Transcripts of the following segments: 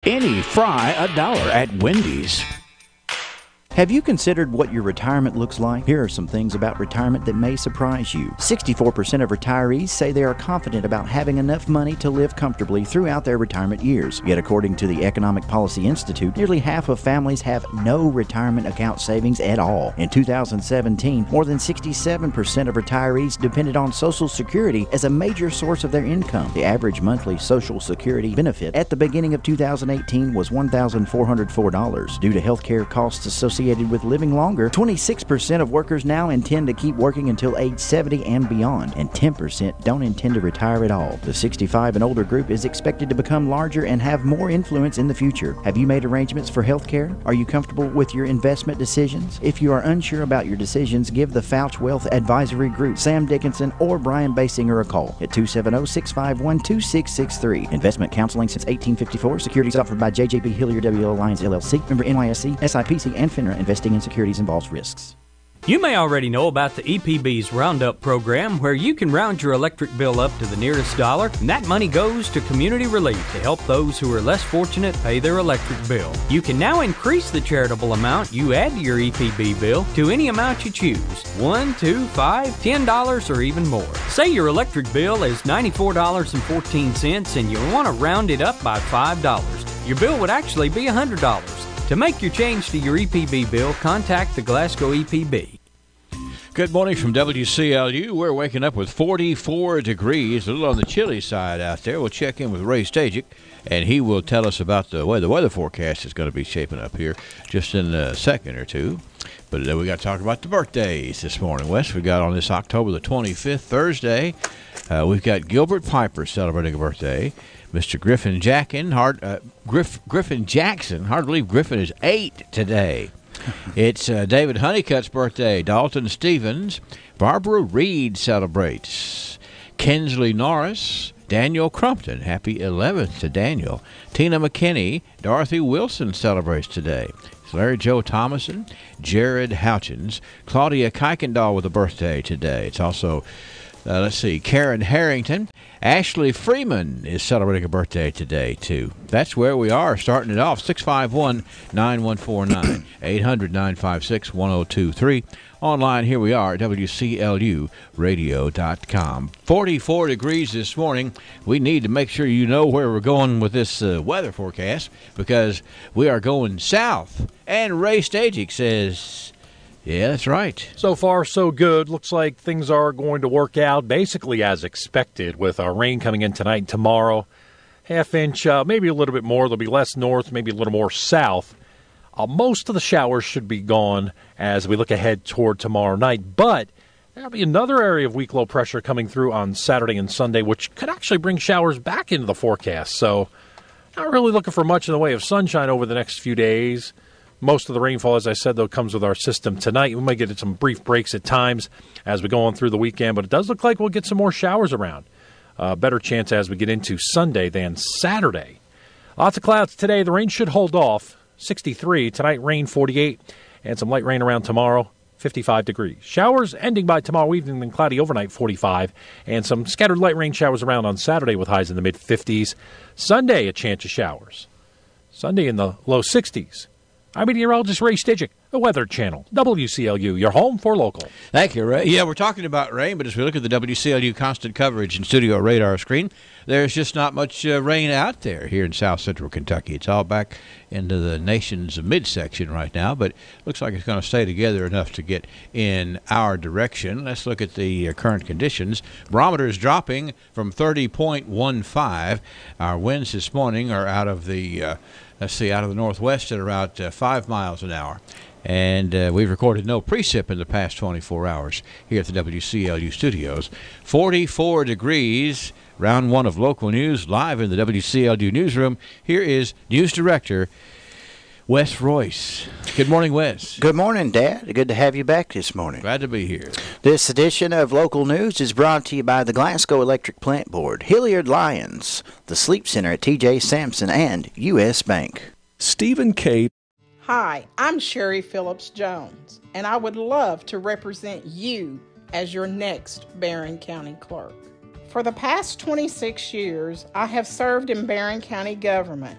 Any fry $1 at Wendy's. Have you considered what your retirement looks like? Here are some things about retirement that may surprise you. 64% of retirees say they are confident about having enough money to live comfortably throughout their retirement years. Yet according to the Economic Policy Institute, nearly half of families have no retirement account savings at all. In 2017, more than 67% of retirees depended on Social Security as a major source of their income. The average monthly Social Security benefit at the beginning of 2018 was $1,404. Due to health care costs associated with living longer, 26% of workers now intend to keep working until age 70 and beyond, and 10% don't intend to retire at all. The 65 and older group is expected to become larger and have more influence in the future. Have you made arrangements for health care? Are you comfortable with your investment decisions? If you are unsure about your decisions, give the Fouch Wealth Advisory Group, Sam Dickinson, or Brian Basinger a call at 270-651-2663. Investment counseling since 1854. Securities offered by JJB Hillier W. Alliance LLC. Member NYSE, SIPC, and FINRA. Investing in securities involves risks. You may already know about the EPB's Roundup program, where you can round your electric bill up to the nearest dollar, and that money goes to community relief to help those who are less fortunate pay their electric bill. You can now increase the charitable amount you add to your EPB bill to any amount you choose, $1, $2, $5, $10, or even more. Say your electric bill is $94.14 and you want to round it up by $5. Your bill would actually be $100. To make your change to your EPB bill, contact the Glasgow EPB. Good morning from WCLU. We're waking up with 44 degrees, a little on the chilly side out there. We'll check in with Ray Stajic, and he will tell us about the way the weather forecast is going to be shaping up here just in a second or two. But we got to talk about the birthdays this morning, Wes. We got on this October the 25th, Thursday. We've got Gilbert Piper celebrating a birthday. Mr. Griffin Jackson, hard to believe Griffin is 8 today. It's David Honeycutt's birthday. Dalton Stevens. Barbara Reed celebrates. Kinsley Norris. Daniel Crumpton. Happy 11th to Daniel. Tina McKinney. Dorothy Wilson celebrates today. It's Larry Joe Thomason. Jared Houchins. Claudia Kuykendall with a birthday today. It's also Karen Harrington. Ashley Freeman is celebrating a birthday today, too. That's where we are, starting it off, 651-9149, 800-956-1023. Online, here we are, WCLUradio.com. 44 degrees this morning. We need to make sure you know where we're going with this weather forecast, because we are going south. And Ray Stajic says... Yeah, that's right. So far, so good. Looks like things are going to work out basically as expected, with our rain coming in tonight and tomorrow. Half inch, maybe a little bit more. There'll be less north, maybe a little more south. Most of the showers should be gone as we look ahead toward tomorrow night. But there'll be another area of weak low pressure coming through on Saturday and Sunday, which could actually bring showers back into the forecast. So not really looking for much in the way of sunshine over the next few days. Most of the rainfall, as I said, though, comes with our system tonight. We might get some brief breaks at times as we go on through the weekend, but it does look like we'll get some more showers around. Better chance as we get into Sunday than Saturday. Lots of clouds today. The rain should hold off. 63. Tonight, rain 48. And some light rain around tomorrow, 55 degrees. Showers ending by tomorrow evening, then cloudy overnight, 45. And some scattered light rain showers around on Saturday with highs in the mid-50s. Sunday, a chance of showers. Sunday in the low 60s. I'm meteorologist Ray Stajic, the Weather Channel, WCLU, your home for local. Thank you, Ray. Yeah, we're talking about rain, but as we look at the WCLU constant coverage and studio radar screen, there's just not much rain out there here in south central Kentucky. It's all back into the nation's midsection right now, but looks like it's going to stay together enough to get in our direction. Let's look at the current conditions. Barometer is dropping from 30.15. Our winds this morning are out of the... out of the northwest at about 5 miles an hour. And we've recorded no precip in the past 24 hours here at the WCLU studios. 44 degrees, round one of local news, live in the WCLU newsroom. Here is News Director Wes Royce. Good morning, Wes. Good morning, Dad. Good to have you back this morning. Glad to be here. This edition of Local News is brought to you by the Glasgow Electric Plant Board, Hilliard Lyons, the Sleep Center at T.J. Sampson, and U.S. Bank. Stephen K. Hi, I'm Sherry Phillips Jones, and I would love to represent you as your next Barron County Clerk. For the past 26 years, I have served in Barron County government.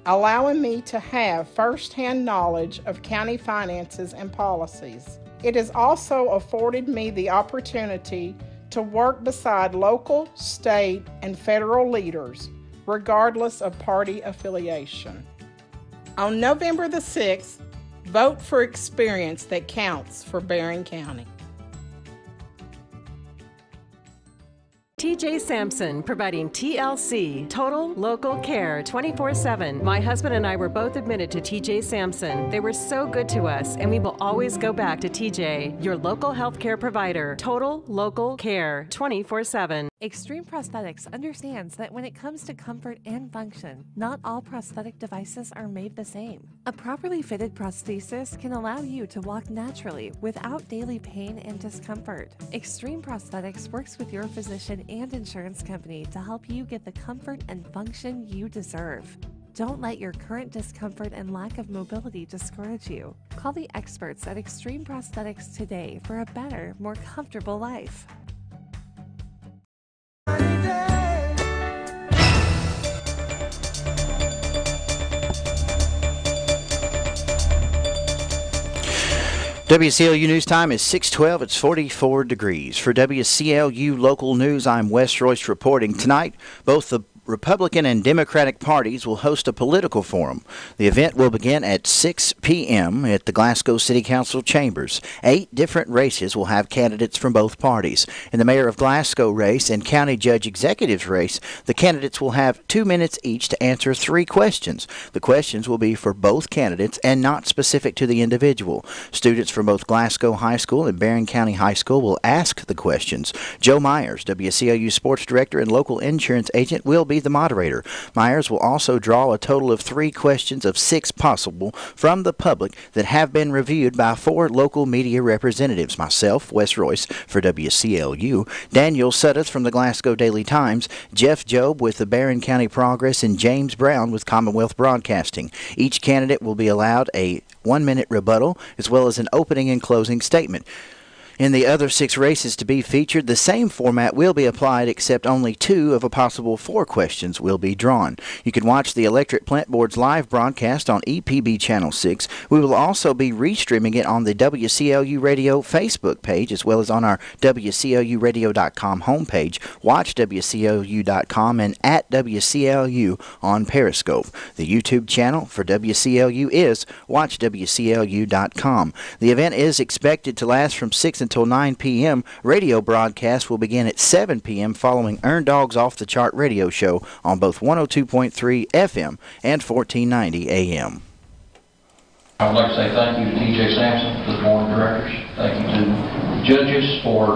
allowing me to have first-hand knowledge of county finances and policies. It has also afforded me the opportunity to work beside local, state, and federal leaders, regardless of party affiliation. On November the 6th, vote for experience that counts for Barron County. TJ Sampson, providing TLC, Total Local Care, 24/7. My husband and I were both admitted to TJ Sampson. They were so good to us, and we will always go back to TJ, your local healthcare provider. Total Local Care, 24/7. Extreme Prosthetics understands that when it comes to comfort and function, not all prosthetic devices are made the same. A properly fitted prosthesis can allow you to walk naturally without daily pain and discomfort. Extreme Prosthetics works with your physician and insurance company to help you get the comfort and function you deserve. Don't let your current discomfort and lack of mobility discourage you. Call the experts at Extreme Prosthetics today for a better, more comfortable life. WCLU News Time is 6:12. It's 44 degrees. For WCLU Local News, I'm Wes Royce reporting. Tonight, both the Republican and Democratic parties will host a political forum. The event will begin at 6 p.m. at the Glasgow City Council chambers. 8 different races will have candidates from both parties. In the Mayor of Glasgow race and County Judge Executives race, the candidates will have 2 minutes each to answer 3 questions. The questions will be for both candidates and not specific to the individual. Students from both Glasgow High School and Barron County High School will ask the questions. Joe Myers, WCLU Sports Director and local insurance agent, will be the moderator. Myers will also draw a total of 3 questions of 6 possible from the public that have been reviewed by 4 local media representatives. Myself, Wes Royce, for WCLU, Daniel Sudduth from the Glasgow Daily Times, Jeff Jobe with the Barron County Progress, and James Brown with Commonwealth Broadcasting. Each candidate will be allowed a 1-minute rebuttal as well as an opening and closing statement. In the other 6 races to be featured, the same format will be applied, except only 2 of a possible 4 questions will be drawn. You can watch the Electric Plant Board's live broadcast on EPB Channel 6. We will also be restreaming it on the WCLU Radio Facebook page, as well as on our WCLUradio.com homepage. Watch WCLU.com and at WCLU on Periscope. The YouTube channel for WCLU is WatchWCLU.com. The event is expected to last from 6 until 9 p.m. Radio broadcast will begin at 7 p.m. following Earn Dog's Off the Chart radio show on both 102.3 FM and 1490 AM. I would like to say thank you to TJ Sampson, to the board of directors. Thank you to the judges for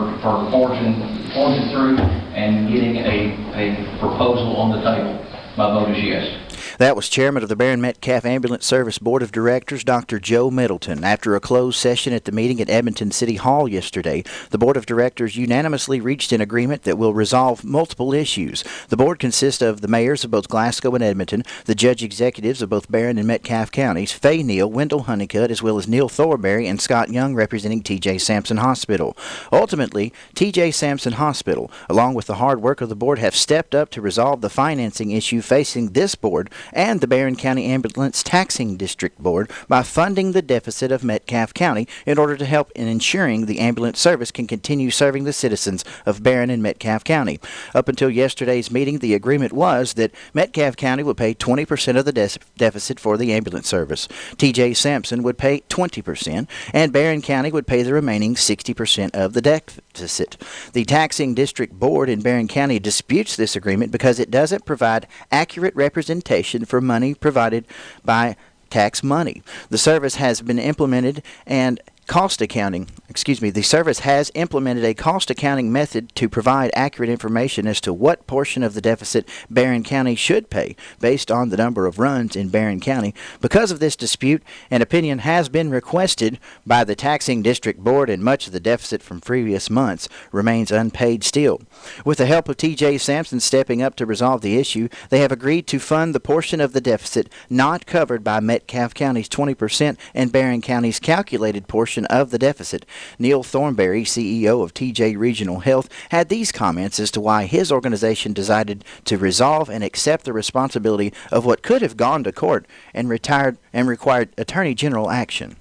forging through and getting a proposal on the table. My vote is yes. That was Chairman of the Barron Metcalf Ambulance Service Board of Directors, Dr. Joe Middleton. After a closed session at the meeting at Edmonton City Hall yesterday, the Board of Directors unanimously reached an agreement that will resolve multiple issues. The board consists of the mayors of both Glasgow and Edmonton, the judge executives of both Barron and Metcalf counties, Faye Neal, Wendell Honeycutt, as well as Neil Thornberry and Scott Young representing T.J. Sampson Hospital. Ultimately, T.J. Sampson Hospital, along with the hard work of the board, have stepped up to resolve the financing issue facing this board and the Barron County Ambulance Taxing District Board by funding the deficit of Metcalf County in order to help in ensuring the ambulance service can continue serving the citizens of Barron and Metcalf County. Up until yesterday's meeting, the agreement was that Metcalf County would pay 20% of the deficit for the ambulance service. T.J. Sampson would pay 20%, and Barron County would pay the remaining 60% of the deficit. The Taxing District Board in Barron County disputes this agreement because it doesn't provide accurate representation for money provided by tax money. The service has been implemented and the service has implemented a cost accounting method to provide accurate information as to what portion of the deficit Barron County should pay based on the number of runs in Barron County. Because of this dispute, an opinion has been requested by the Taxing District Board, and much of the deficit from previous months remains unpaid still. With the help of T.J. Sampson stepping up to resolve the issue, they have agreed to fund the portion of the deficit not covered by Metcalf County's 20% and Barron County's calculated portion portion of the deficit. Neil Thornberry, CEO of TJ Regional Health, had these comments as to why his organization decided to resolve and accept the responsibility of what could have gone to court and required Attorney General action.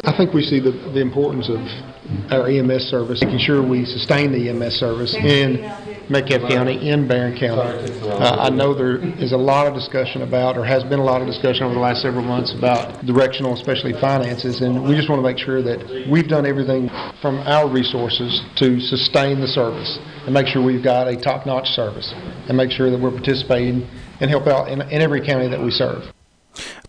I think we see the importance of our EMS service, making sure we sustain the EMS service in Metcalfe County, in Barron County. I know there is a lot of discussion about, or has been a lot of discussion over the last several months about directional, especially finances, and we just want to make sure that we've done everything from our resources to sustain the service and make sure we've got a top-notch service and make sure that we're participating and help out in every county that we serve.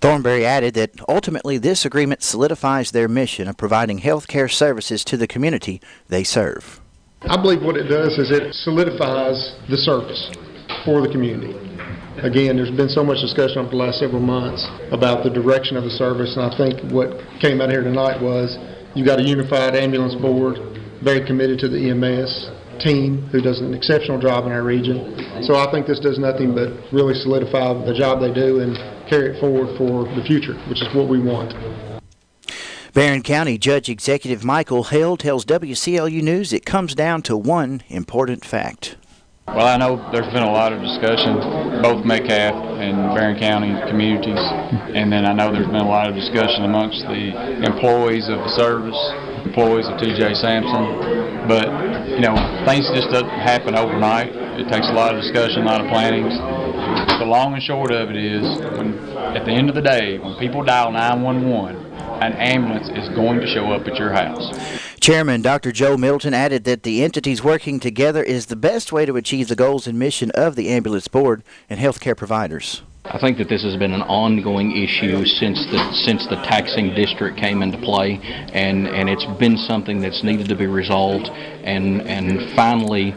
Thornberry added that ultimately this agreement solidifies their mission of providing health care services to the community they serve. I believe what it does is it solidifies the service for the community. Again, there's been so much discussion over the last several months about the direction of the service, and I think what came out here tonight was you've got a unified ambulance board, very committed to the EMS team who does an exceptional job in our region. So I think this does nothing but really solidify the job they do and carry it forward for the future, which is what we want. Barron County Judge Executive Michael Hill tells WCLU News it comes down to one important fact. Well, I know there's been a lot of discussion, both Metcalfe and Barron County communities, and then I know there's been a lot of discussion amongst the employees of the service, employees of TJ Sampson, but, you know, things just doesn't happen overnight. It takes a lot of discussion, a lot of plannings. The long and short of it is, at the end of the day, when people dial 911, an ambulance is going to show up at your house. Chairman Dr. Joe Middleton added that the entities working together is the best way to achieve the goals and mission of the ambulance board and healthcare providers. I think that this has been an ongoing issue since the taxing district came into play, and it's been something that's needed to be resolved, and finally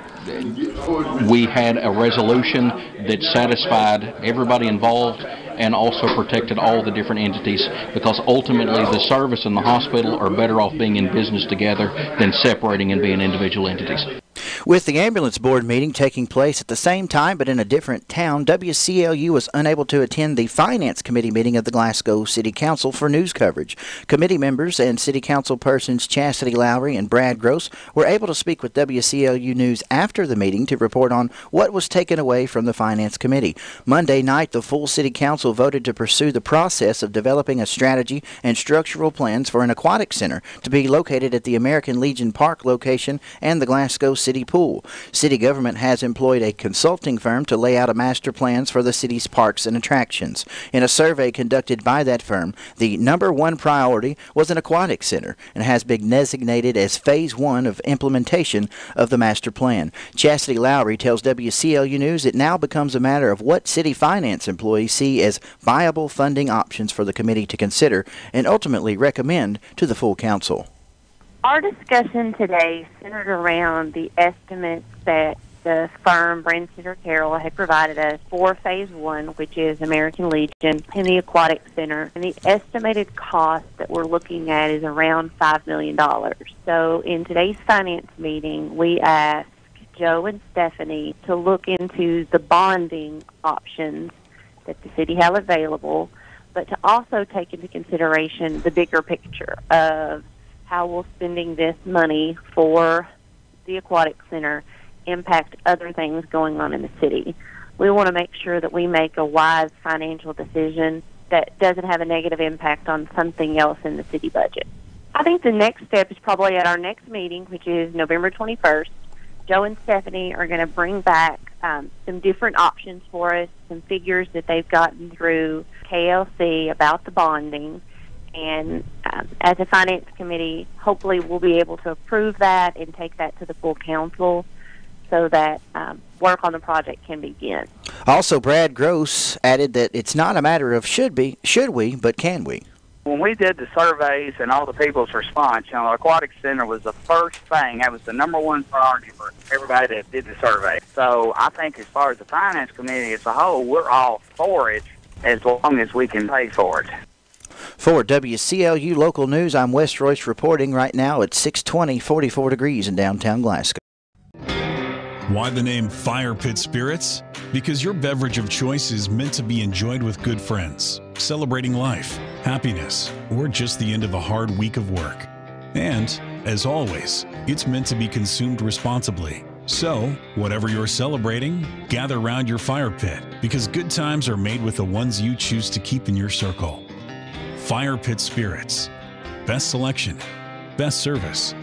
we had a resolution that satisfied everybody involved and also protected all the different entities, because ultimately the service and the hospital are better off being in business together than separating and being individual entities. With the ambulance board meeting taking place at the same time but in a different town, WCLU was unable to attend the Finance Committee meeting of the Glasgow City Council for news coverage. Committee members and City Council persons Chastity Lowry and Brad Gross were able to speak with WCLU News after the meeting to report on what was taken away from the Finance Committee. Monday night, the full City Council voted to pursue the process of developing a strategy and structural plans for an aquatic center to be located at the American Legion Park location and the Glasgow City Pool. City government has employed a consulting firm to lay out a master plans for the city's parks and attractions. In a survey conducted by that firm, the number one priority was an aquatic center and has been designated as phase one of implementation of the master plan. Chastity Lowry tells WCLU News it now becomes a matter of what city finance employees see as viable funding options for the committee to consider and ultimately recommend to the full council. Our discussion today centered around the estimates that the firm Branstetter Carroll had provided us for Phase 1, which is American Legion and the Aquatic Center. And the estimated cost that we're looking at is around $5 million. So in today's finance meeting, we asked Joe and Stephanie to look into the bonding options that the city have available, but to also take into consideration the bigger picture of how will spending this money for the aquatic center impact other things going on in the city. We want to make sure that we make a wise financial decision that doesn't have a negative impact on something else in the city budget. I think the next step is probably at our next meeting, which is November 21st. Joe and Stephanie are going to bring back some different options for us, some figures that they've gotten through KLC about the bonding. And as a finance committee, hopefully we'll be able to approve that and take that to the full council so that work on the project can begin. Also, Brad Gross added that it's not a matter of should we, but can we. When we did the surveys and all the people's response, you know, the aquatic center was the first thing. That was the number one priority for everybody that did the survey. So I think as far as the finance committee as a whole, we're all for it as long as we can pay for it. For WCLU Local News, I'm Wes Royce reporting right now at 620, 44 degrees in downtown Glasgow. Why the name Fire Pit Spirits? Because your beverage of choice is meant to be enjoyed with good friends. celebrating life, happiness, or just the end of a hard week of work. And, as always, it's meant to be consumed responsibly. So, whatever you're celebrating, gather around your fire pit, because good times are made with the ones you choose to keep in your circle. Fire Pit Spirits. Best selection, best service,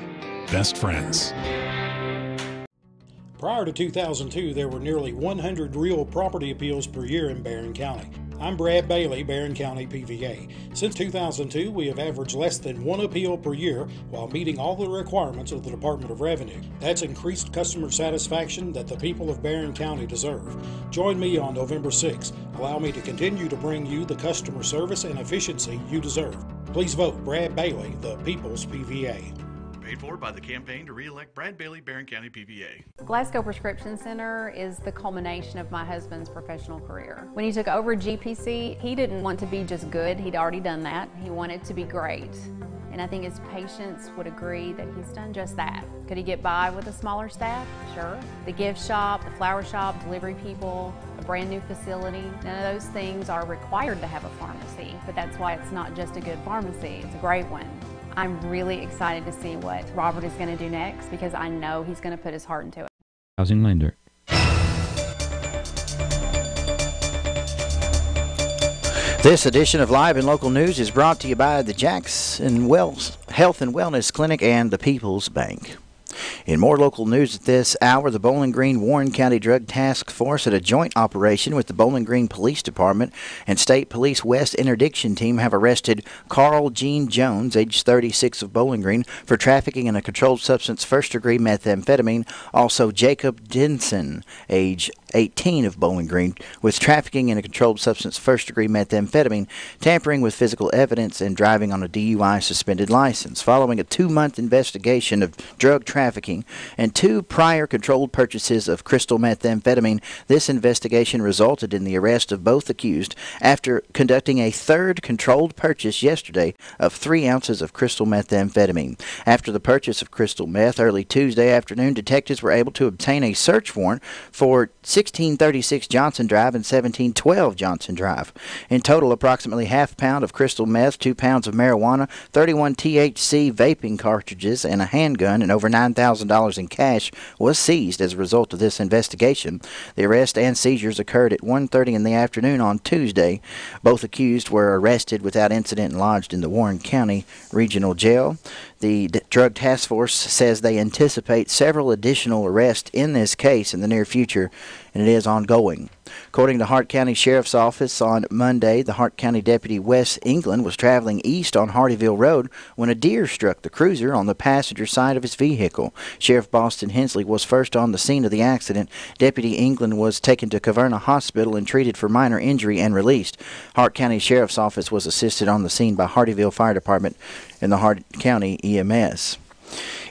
best friends. Prior to 2002, there were nearly 100 real property appeals per year in Barron County. I'm Brad Bailey, Barron County PVA. Since 2002, we have averaged less than one appeal per year while meeting all the requirements of the Department of Revenue. That's increased customer satisfaction that the people of Barron County deserve. Join me on November 6th. Allow me to continue to bring you the customer service and efficiency you deserve. Please vote Brad Bailey, the People's PVA. Paid for by the campaign to re-elect Brad Bailey, Barron County PVA. Glasgow Prescription Center is the culmination of my husband's professional career. When he took over GPC, he didn't want to be just good. He'd already done that. He wanted to be great. And I think his patients would agree that he's done just that. Could he get by with a smaller staff? Sure. The gift shop, the flower shop, delivery people, a brand new facility, none of those things are required to have a pharmacy, but that's why it's not just a good pharmacy, it's a great one. I'm really excited to see what Robert is going to do next because I know he's going to put his heart into it. Housing lender. This edition of Live and Local News is brought to you by the Jackson Wells Health and Wellness Clinic and the People's Bank. In more local news at this hour, the Bowling Green Warren County Drug Task Force at a joint operation with the Bowling Green Police Department and State Police West Interdiction Team have arrested Carl Gene Jones, age 36 of Bowling Green, for trafficking in a controlled substance first-degree methamphetamine. Also, Jacob Denson, age 18 of Bowling Green, with trafficking in a controlled substance first-degree methamphetamine, tampering with physical evidence, and driving on a DUI suspended license. Following a 2-month investigation of drug trafficking and 2 prior controlled purchases of crystal methamphetamine, this investigation resulted in the arrest of both accused after conducting a 3rd controlled purchase yesterday of 3 ounces of crystal methamphetamine. After the purchase of crystal meth early Tuesday afternoon, detectives were able to obtain a search warrant for 1636 Johnson Drive and 1712 Johnson Drive. In total, approximately half pound of crystal meth, 2 pounds of marijuana, 31 THC vaping cartridges, and a handgun, and over $9,000 in cash was seized as a result of this investigation. The arrest and seizures occurred at 1:30 in the afternoon on Tuesday. Both accused were arrested without incident and lodged in the Warren County Regional Jail. The Drug Task Force says they anticipate several additional arrests in this case in the near future, and it is ongoing. According to Hart County Sheriff's Office, on Monday, the Hart County Deputy Wes England was traveling east on Hardyville Road when a deer struck the cruiser on the passenger side of his vehicle. Sheriff Boston Hensley was first on the scene of the accident. Deputy England was taken to Caverna Hospital and treated for minor injury and released. Hart County Sheriff's Office was assisted on the scene by Hardyville Fire Department and the Hart County EMS.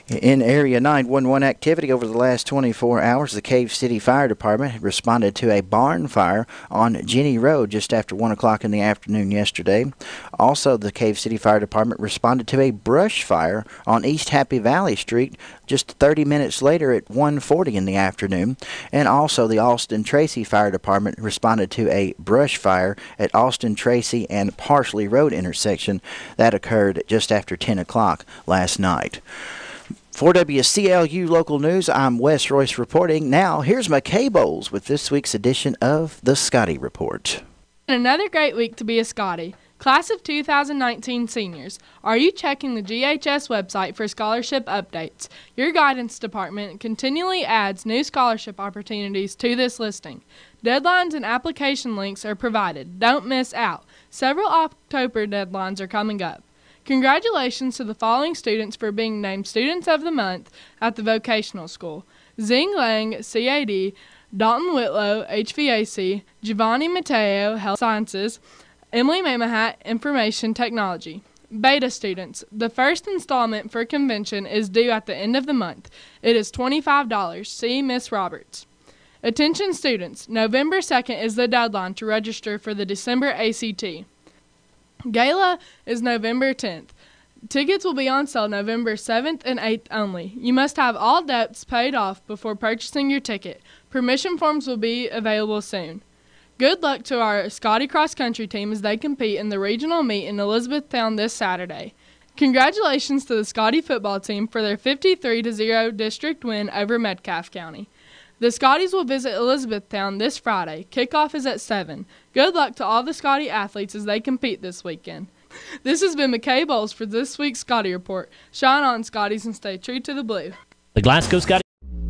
In Area 911 activity over the last 24 hours, the Cave City Fire Department responded to a barn fire on Jenny Road just after 1 o'clock in the afternoon yesterday. Also, the Cave City Fire Department responded to a brush fire on East Happy Valley Street just 30 minutes later at 1:40 in the afternoon. And also, the Austin Tracy Fire Department responded to a brush fire at Austin Tracy and Parsley Road intersection that occurred just after 10 o'clock last night. For WCLU Local News, I'm Wes Royce reporting. Now, here's McKay Bowles with this week's edition of the Scotty Report. Another great week to be a Scotty. Class of 2019 seniors, are you checking the GHS website for scholarship updates? Your guidance department continually adds new scholarship opportunities to this listing. Deadlines and application links are provided. Don't miss out. Several October deadlines are coming up. Congratulations to the following students for being named Students of the Month at the vocational school: Zing Lang, CAD, Dalton Whitlow, HVAC, Giovanni Matteo, Health Sciences, Emily Mamahat, Information Technology. Beta students, the first installment for convention is due at the end of the month. It is $25. See Miss Roberts. Attention students, November 2nd is the deadline to register for the December ACT. Gala is November 10th. Tickets will be on sale November 7th and 8th only. You must have all debts paid off before purchasing your ticket. Permission forms will be available soon. Good luck to our Scotty cross country team as they compete in the regional meet in Elizabethtown this Saturday. Congratulations to the Scotty football team for their 53-0 district win over Metcalfe County. The Scotties will visit Elizabethtown this Friday. Kickoff is at 7. Good luck to all the Scotty athletes as they compete this weekend. This has been McKay Bowles for this week's Scotty Report. Shine on, Scotties, and stay true to the blue. The Glasgow Scotty.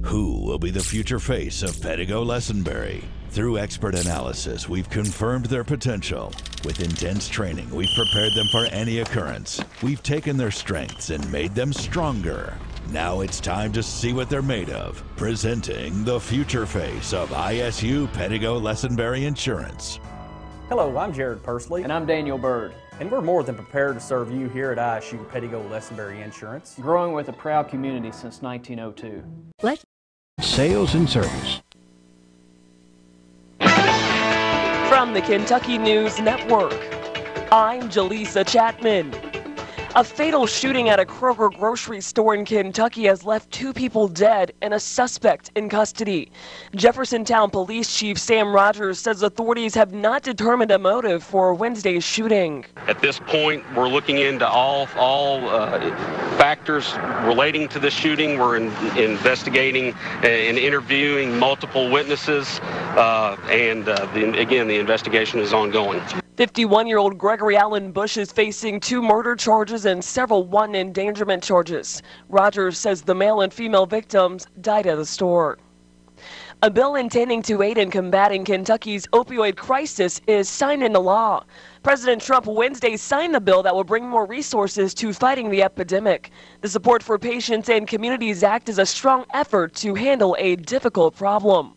Who will be the future face of Pedigo Lessenberry? Through expert analysis, we've confirmed their potential. With intense training, we've prepared them for any occurrence. We've taken their strengths and made them stronger. Now it's time to see what they're made of. Presenting the future face of ISU Pedigo Lessenberry Insurance. Hello, I'm Jared Pursley. And I'm Daniel Bird. And we're more than prepared to serve you here at ISU Pedigo Lessenberry Insurance. Growing with a proud community since 1902. Sales and service. From the Kentucky News Network, I'm Jaleesa Chapman. A fatal shooting at a Kroger grocery store in Kentucky has left 2 people dead and a suspect in custody. Jeffersontown Police Chief Sam Rogers says authorities have not determined a motive for Wednesday's shooting. At this point, we're looking into all factors relating to the shooting. We're investigating and interviewing multiple witnesses, and the investigation is ongoing. 51-year-old Gregory Allen Bush is facing 2 murder charges and several wanton endangerment charges. Rogers says the male and female victims died at the store. A bill intending to aid in combating Kentucky's opioid crisis is signed into law. President Trump Wednesday signed the bill that will bring more resources to fighting the epidemic. The Support for Patients and Communities Act is a strong effort to handle a difficult problem.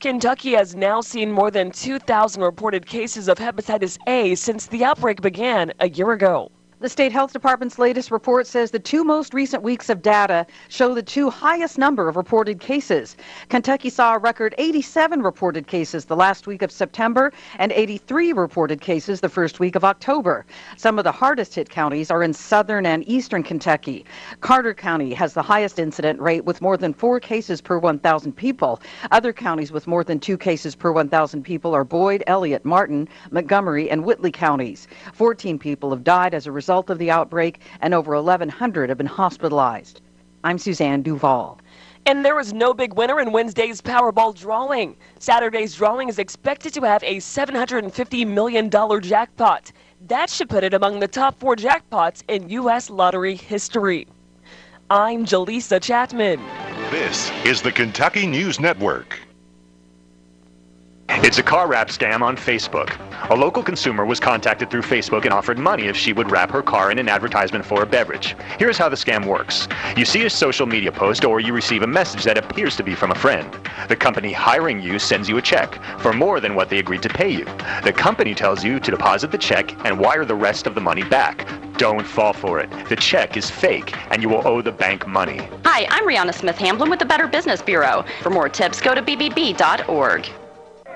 Kentucky has now seen more than 2,000 reported cases of hepatitis A since the outbreak began a year ago. The state health department's latest report says the 2 most recent weeks of data show the 2 highest number of reported cases. Kentucky saw a record 87 reported cases the last week of September and 83 reported cases the first week of October. Some of the hardest hit counties are in southern and eastern Kentucky. Carter County has the highest incident rate with more than 4 cases per 1,000 people. Other counties with more than 2 cases per 1,000 people are Boyd, Elliott, Martin, Montgomery, and Whitley counties. 14 people have died as a result of the outbreak, and over 1,100 have been hospitalized. I'm Suzanne Duval. And there was no big winner in Wednesday's Powerball drawing. Saturday's drawing is expected to have a $750 million jackpot. That should put it among the top 4 jackpots in U.S. lottery history. I'm Jaleesa Chapman. This is the Kentucky News Network. It's a car wrap scam on Facebook. A local consumer was contacted through Facebook and offered money if she would wrap her car in an advertisement for a beverage. Here's how the scam works. You see a social media post or you receive a message that appears to be from a friend. The company hiring you sends you a check for more than what they agreed to pay you. The company tells you to deposit the check and wire the rest of the money back. Don't fall for it. The check is fake and you will owe the bank money. Hi, I'm Rihanna Smith-Hamblin with the Better Business Bureau. For more tips, go to bbb.org.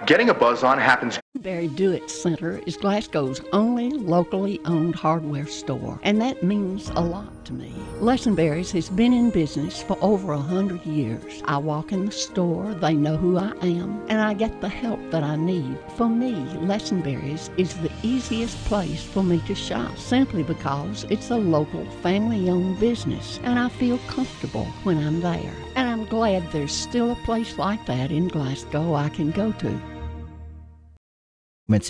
Getting a buzz on happens. Lessenberry Do-It Center is Glasgow's only locally owned hardware store, and that means a lot to me. Lessenberry's has been in business for over 100 years. I walk in the store, they know who I am, and I get the help that I need. For me, Lessenberry's is the easiest place for me to shop, simply because it's a local family-owned business, and I feel comfortable when I'm there. And I'm glad there's still a place like that in Glasgow I can go to.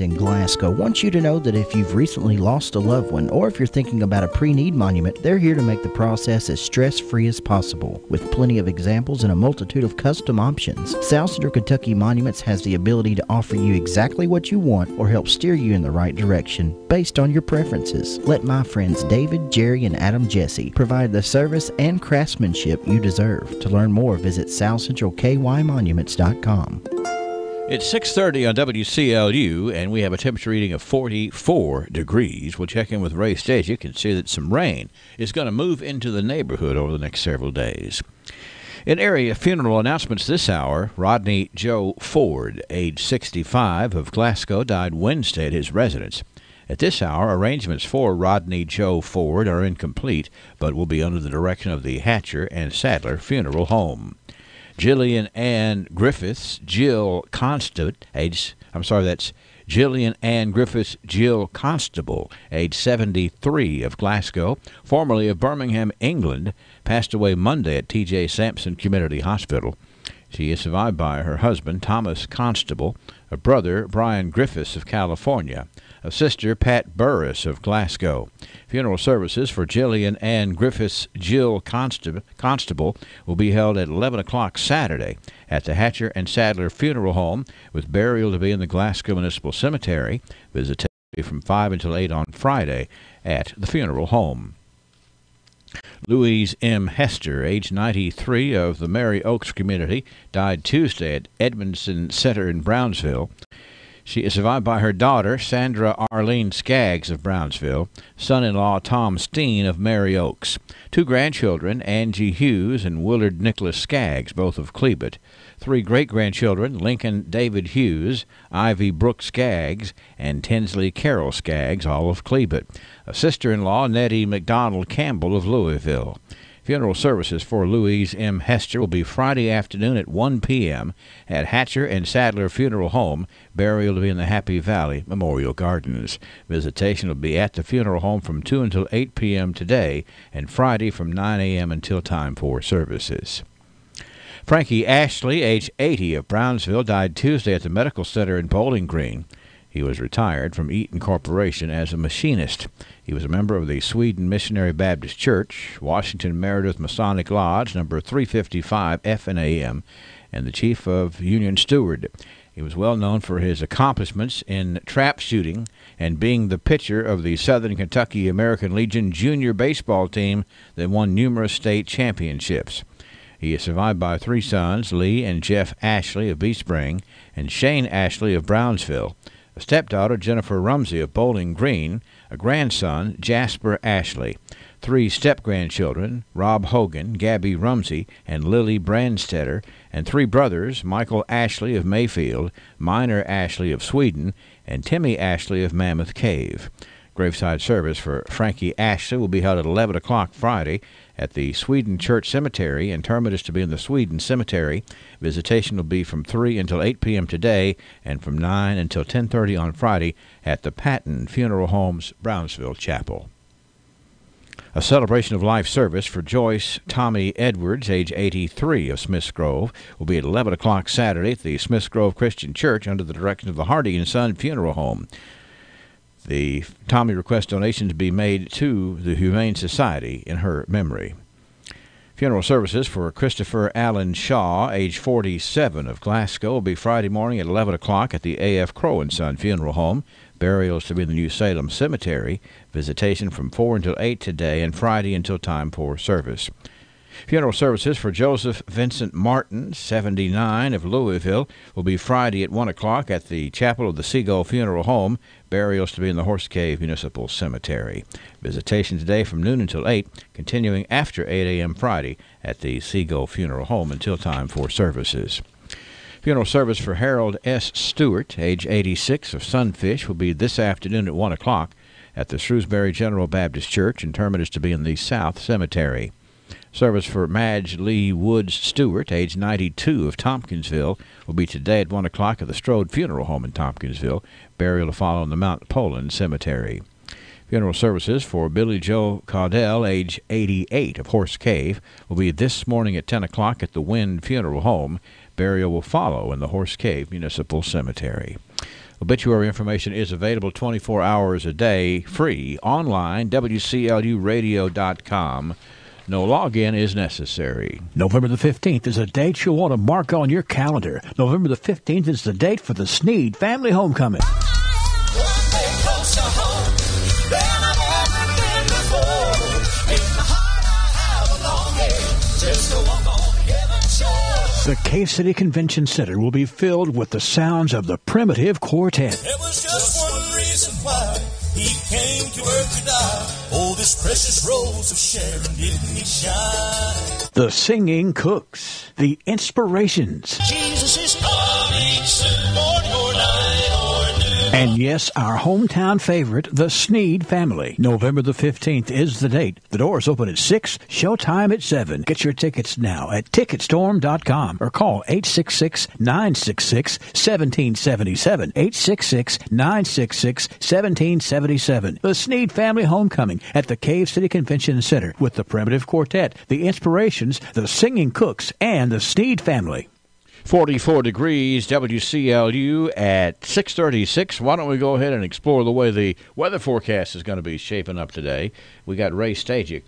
In Glasgow wants you to know that if you've recently lost a loved one or if you're thinking about a pre-need monument, they're here to make the process as stress-free as possible. With plenty of examples and a multitude of custom options, South Central Kentucky Monuments has the ability to offer you exactly what you want or help steer you in the right direction based on your preferences. Let my friends David, Jerry, and Adam Jesse provide the service and craftsmanship you deserve. To learn more, visit southcentralkymonuments.com. It's 6:30 on WCLU, and we have a temperature reading of 44 degrees. We'll check in with Ray Stajic and see that some rain is going to move into the neighborhood over the next several days. In area funeral announcements this hour, Rodney Joe Ford, age 65, of Glasgow, died Wednesday at his residence. At this hour, arrangements for Rodney Joe Ford are incomplete, but will be under the direction of the Hatcher and Sadler Funeral Home. Jillian Ann Griffiths, Jill Constable, Jillian Ann Griffiths, Jill Constable, age 73, of Glasgow, formerly of Birmingham, England, passed away Monday at T.J. Sampson Community Hospital. She is survived by her husband, Thomas Constable, a brother, Brian Griffiths of California, a sister, Pat Burris of Glasgow. Funeral services for Jillian Ann Griffiths, Jill Constable will be held at 11 o'clock Saturday at the Hatcher and Sadler Funeral Home, with burial to be in the Glasgow Municipal Cemetery. Visitation from 5 until 8 on Friday at the funeral home. Louise M. Hester, age 93, of the Mary Oaks community, died Tuesday at Edmondson Center in Brownsville. She is survived by her daughter, Sandra Arlene Skaggs of Brownsville, son-in-law Tom Steen of Mary Oaks, 2 grandchildren, Angie Hughes and Willard Nicholas Skaggs, both of Cleveland, 3 great-grandchildren, Lincoln David Hughes, Ivy Brooke Skaggs, and Tinsley Carol Skaggs, all of Cleveland, a sister-in-law, Nettie McDonald Campbell of Louisville. Funeral services for Louise M. Hester will be Friday afternoon at 1 p.m. at Hatcher and Sadler Funeral Home. Burial to be in the Happy Valley Memorial Gardens. Visitation will be at the funeral home from 2 until 8 p.m. today, and Friday from 9 a.m. until time for services. Frankie Ashley, age 80, of Brownsville, died Tuesday at the Medical Center in Bowling Green. He was retired from Eaton Corporation as a machinist. He was a member of the Sweden Missionary Baptist Church, Washington Meredith Masonic Lodge, number 355 F and AM, and the chief of Union Steward. He was well known for his accomplishments in trap shooting and being the pitcher of the Southern Kentucky American Legion junior baseball team that won numerous state championships. He is survived by 3 sons, Lee and Jeff Ashley of Bee Spring and Shane Ashley of Brownsville, a stepdaughter, Jennifer Rumsey of Bowling Green, a grandson, Jasper Ashley, 3 step-grandchildren, Rob Hogan, Gabby Rumsey, and Lily Brandstetter, and 3 brothers, Michael Ashley of Mayfield, Minor Ashley of Sweden, and Timmy Ashley of Mammoth Cave. Graveside service for Frankie Ashley will be held at 11 o'clock Friday at the Sweden Church Cemetery, and terminus to be in the Sweden Cemetery. Visitation will be from 3 until 8 p.m. today and from 9 until 10:30 on Friday at the Patton Funeral Home's Brownsville Chapel. A celebration of life service for Joyce Tommy Edwards, age 83, of Smiths Grove, will be at 11 o'clock Saturday at the Smiths Grove Christian Church under the direction of the Hardy and Son Funeral Home. The Tommy requests donations be made to the Humane Society in her memory. Funeral services for Christopher Allen Shaw, age 47, of Glasgow, will be Friday morning at 11 o'clock at the A.F. Crow & Son Funeral Home. Burials to be in the New Salem Cemetery. Visitation from 4 until 8 today and Friday until time for service. Funeral services for Joseph Vincent Martin, 79, of Louisville, will be Friday at 1 o'clock at the Chapel of the Seagull Funeral Home. Burials to be in the Horse Cave Municipal Cemetery. Visitation today from noon until 8, continuing after 8 a.m. Friday at the Seagull Funeral Home until time for services. Funeral service for Harold S. Stewart, age 86, of Sunfish, will be this afternoon at 1 o'clock at the Shrewsbury General Baptist Church, and terminus to be in the South Cemetery. Service for Madge Lee Woods Stewart, age 92, of Tompkinsville, will be today at 1 o'clock at the Strode Funeral Home in Tompkinsville. Burial to follow in the Mount Poland Cemetery. Funeral services for Billy Joe Caudell, age 88, of Horse Cave, will be this morning at 10 o'clock at the Wynn Funeral Home. Burial will follow in the Horse Cave Municipal Cemetery. Obituary information is available 24 hours a day, free, online, WCLUradio.com. No login is necessary. November the 15th is a date you'll want to mark on your calendar. November the 15th is the date for the Sneed Family Homecoming. The Cave City Convention Center will be filled with the sounds of the Primitive Quartet. There was just one reason why he came to earth to die. Oh, this precious rose of Sharon, didn't he shine? The Singing Cooks. The Inspirations. Jesus is coming soon, morning or night or noon. And yes, our hometown favorite, the Sneed family. November the 15th is the date. The doors open at 6, showtime at 7. Get your tickets now at Ticketstorm.com or call 866-966-1777. 866-966-1777. The Sneed family homecoming at the Cave City Convention Center with the Primitive Quartet, the Inspirations, the Singing Cooks, and the Sneed family. 44 degrees, WCLU at 6:36. Why don't we go ahead and explore the way the weather forecast is going to be shaping up today? We got Ray Stajic,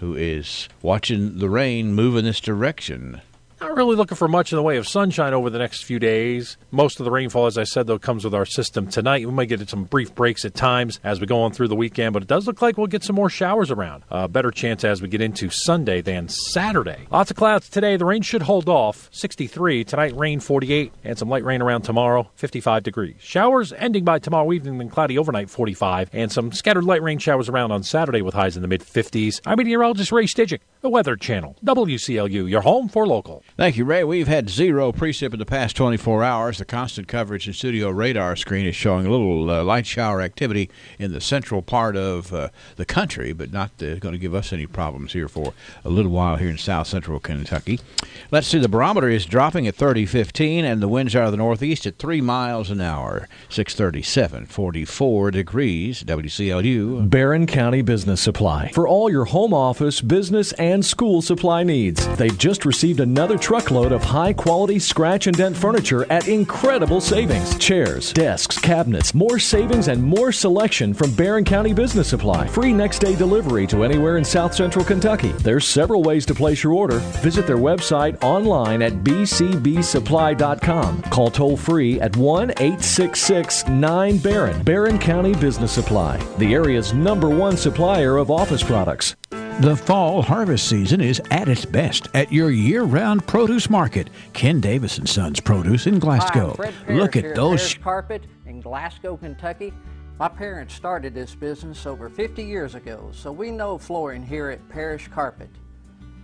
who is watching the rain move in this direction. Not really looking for much in the way of sunshine over the next few days. Most of the rainfall, as I said, though, comes with our system tonight. We might get some brief breaks at times as we go on through the weekend, but it does look like we'll get some more showers around. Better chance as we get into Sunday than Saturday. Lots of clouds today. The rain should hold off. 63. Tonight, rain 48, and some light rain around tomorrow, 55 degrees. Showers ending by tomorrow evening, then cloudy overnight, 45, and some scattered light rain showers around on Saturday with highs in the mid-50s. I'm meteorologist Ray Stajic, the Weather Channel, WCLU, your home for local. Thank you, Ray. We've had zero precip in the past 24 hours. The constant coverage in studio radar screen is showing a little light shower activity in the central part of the country, but not going to give us any problems here for a little while here in south central Kentucky. Let's see, the barometer is dropping at 30:15, and the winds are the northeast at 3 miles an hour. 6:37, 44 degrees, WCLU. Barron County Business Supply. For all your home office, business, and school supply needs. They've just received another truckload of high-quality scratch and dent furniture at incredible savings. Chairs, desks, cabinets, more savings and more selection from Barron County Business Supply. Free next-day delivery to anywhere in south central Kentucky. There's several ways to place your order. Visit their website online at bcbsupply.com. Call toll-free at 1-866-9-BARRON. Barron County Business Supply, the area's #1 supplier of office products. The fall harvest season is at its best at your year-round produce market. Ken Davis & Sons Produce in Glasgow. Hi, I'm Fred Parrish Look here at those. Parrish Carpet in Glasgow, Kentucky. My parents started this business over 50 years ago, so we know flooring here at Parrish Carpet.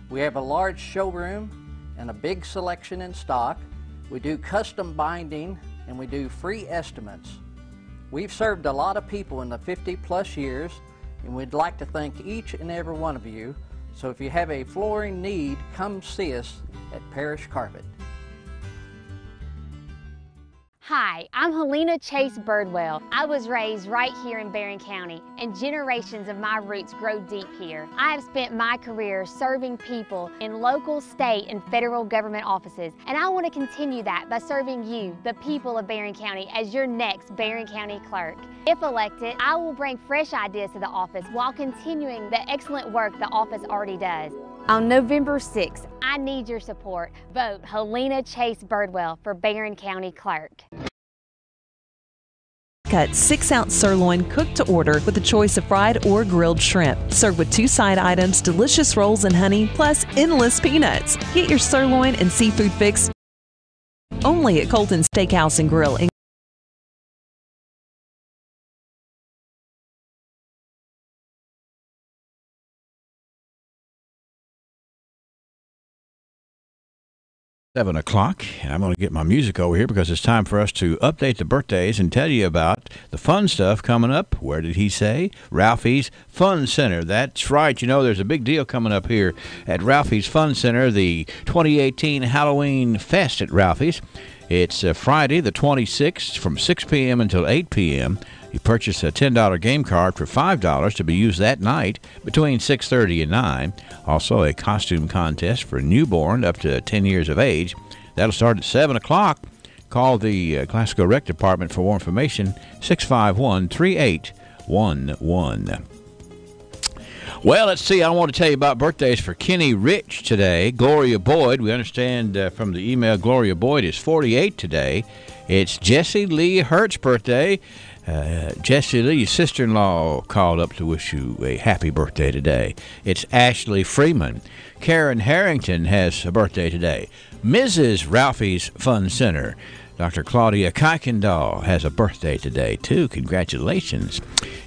We have a large showroom and a big selection in stock. We do custom binding and we do free estimates. We've served a lot of people in the 50-plus years, and we'd like to thank each and every one of you. So if you have a flooring need, come see us at Parrish Carpet. Hi, I'm Helena Chase Birdwell. I was raised right here in Barron County, and generations of my roots grow deep here. I have spent my career serving people in local, state, and federal government offices, and I want to continue that by serving you, the people of Barron County, as your next Barron County clerk. If elected, I will bring fresh ideas to the office while continuing the excellent work the office already does. On November 6th, I need your support. Vote Helena Chase Birdwell for Barron County Clerk. Cut 6-ounce sirloin cooked to order with a choice of fried or grilled shrimp. Served with 2 side items, delicious rolls and honey, plus endless peanuts. Get your sirloin and seafood fix only at Colton Steakhouse and Grill in 7 o'clock, and I'm going to get my music over here because it's time for us to update the birthdays and tell you about the fun stuff coming up. Where did he say? Ralphie's Fun Center. That's right. You know, there's a big deal coming up here at Ralphie's Fun Center, the 2018 Halloween Fest at Ralphie's. It's Friday the 26th from 6 p.m. until 8 p.m. You purchase a $10 game card for $5 to be used that night between 6:30 and 9. Also, a costume contest for a newborn up to 10 years of age. That'll start at 7 o'clock. Call the Glasgow Rec Department for more information, 651-3811. Well, let's see. I want to tell you about birthdays for Kenny Rich today. Gloria Boyd, we understand from the email, Gloria Boyd is 48 today. It's Jessie Lee Hurt's birthday. Jessie Lee's sister-in-law called up to wish you a happy birthday today. It's Ashley Freeman. Karen Harrington has a birthday today. Mrs. Ralphie's Fun Center. Dr. Claudia Kuykendall has a birthday today, too. Congratulations.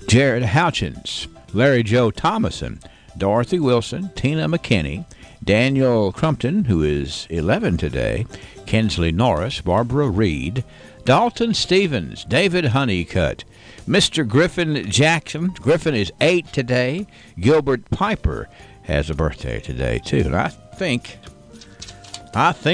Jared Houchins, Larry Joe Thomason, Dorothy Wilson, Tina McKinney, Daniel Crumpton, who is 11 today, Kinsley Norris, Barbara Reed, Dalton Stevens, David Honeycutt, Mr. Griffin Jackson. Griffin is 8 today. Gilbert Piper has a birthday today, too. And I think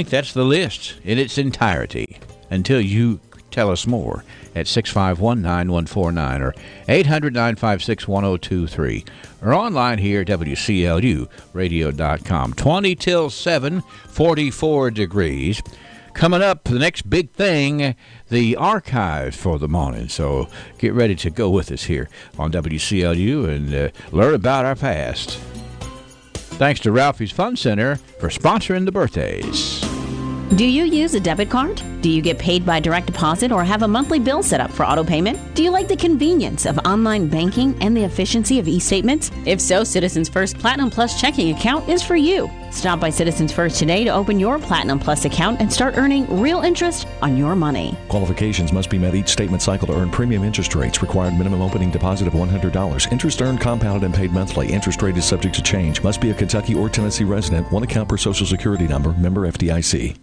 that's the list in its entirety until you tell us more at 651-9149 or 800-956-1023 or online here at WCLUradio.com. 20 till 7, 44 degrees. Coming up, the next big thing, the archives for the morning. So get ready to go with us here on WCLU and learn about our past. Thanks to Ralphie's Fun Center for sponsoring the birthdays. Do you use a debit card? Do you get paid by direct deposit or have a monthly bill set up for auto payment? Do you like the convenience of online banking and the efficiency of e-statements? If so, Citizens First Platinum Plus checking account is for you. Stop by Citizens First today to open your Platinum Plus account and start earning real interest on your money. Qualifications must be met each statement cycle to earn premium interest rates. Required minimum opening deposit of $100. Interest earned, compounded, and paid monthly. Interest rate is subject to change. Must be a Kentucky or Tennessee resident. One account per Social Security number. Member FDIC.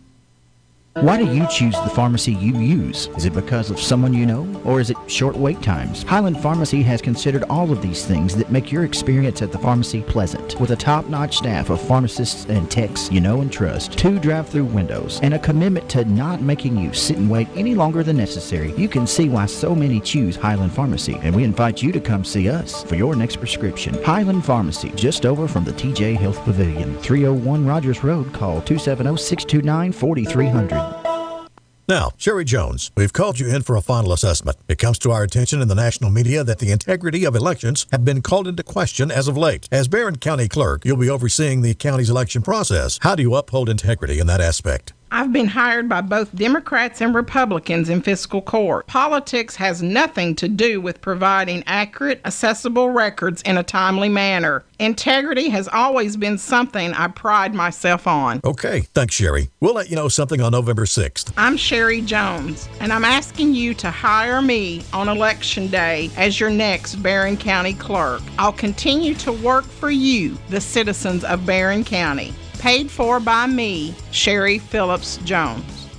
Why do you choose the pharmacy you use? Is it because of someone you know, or is it short wait times? Highland Pharmacy has considered all of these things that make your experience at the pharmacy pleasant. With a top-notch staff of pharmacists and techs you know and trust, 2 drive-through windows, and a commitment to not making you sit and wait any longer than necessary, you can see why so many choose Highland Pharmacy, and we invite you to come see us for your next prescription. Highland Pharmacy, just over from the TJ Health Pavilion, 301 Rogers Road. Call 270-629-4300. Now, Sherry Jones, we've called you in for a final assessment. It comes to our attention in the national media that the integrity of elections have been called into question as of late. As Barron County Clerk, you'll be overseeing the county's election process. How do you uphold integrity in that aspect? I've been hired by both Democrats and Republicans in fiscal court. Politics has nothing to do with providing accurate, accessible records in a timely manner. Integrity has always been something I pride myself on. Okay, thanks, Sherry. We'll let you know something on November 6th. I'm Sherry Jones, and I'm asking you to hire me on Election Day as your next Barron County Clerk. I'll continue to work for you, the citizens of Barron County. Paid for by me, Sherry Phillips Jones.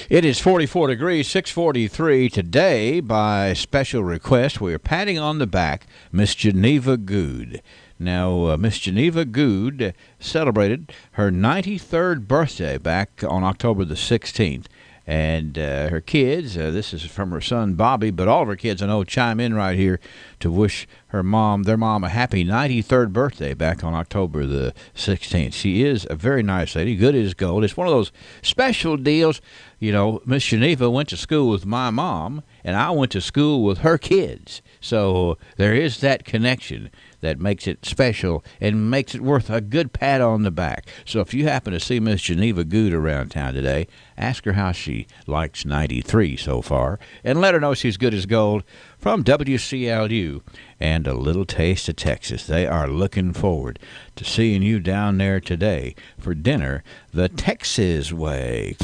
It is 44 degrees, 6:43 today. By special request, we are patting on the back Miss Geneva Good. Now, Miss Geneva Good celebrated her 93rd birthday back on October the 16th. And her kids, this is from her son Bobby, but all of her kids I know chime in right here to wish their mom a happy 93rd birthday back on October the 16th. She is a very nice lady, good as gold. It's one of those special deals. You know, Miss Geneva went to school with my mom, and I went to school with her kids. So there is that connection that makes it special and makes it worth a good pat on the back. So if you happen to see Miss Geneva Good around town today, ask her how she likes 93 so far, and let her know she's good as gold from WCLU and a little taste of Texas. They are looking forward to seeing you down there today for dinner the Texas way.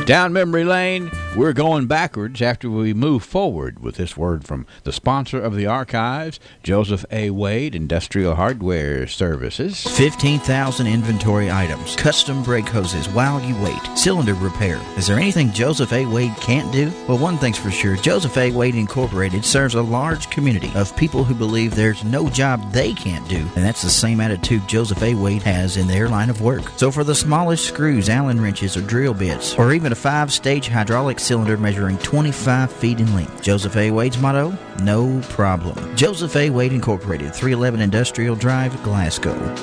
Down memory lane, we're going backwards after we move forward with this word from the sponsor of the archives, Joseph A. Wade Industrial Hardware Services. 15,000 inventory items, custom brake hoses while you wait, cylinder repair. Is there anything Joseph A. Wade can't do? Well, one thing's for sure, Joseph A. Wade Incorporated serves a large community of people who believe there's no job they can't do, and that's the same attitude Joseph A. Wade has in their line of work. So for the smallest screws, Allen wrenches, or drill bits, or even a 5-stage hydraulic cylinder measuring 25 feet in length, Joseph A. Wade's motto, no problem. Joseph A. Wade Incorporated, 311 Industrial Drive, Glasgow.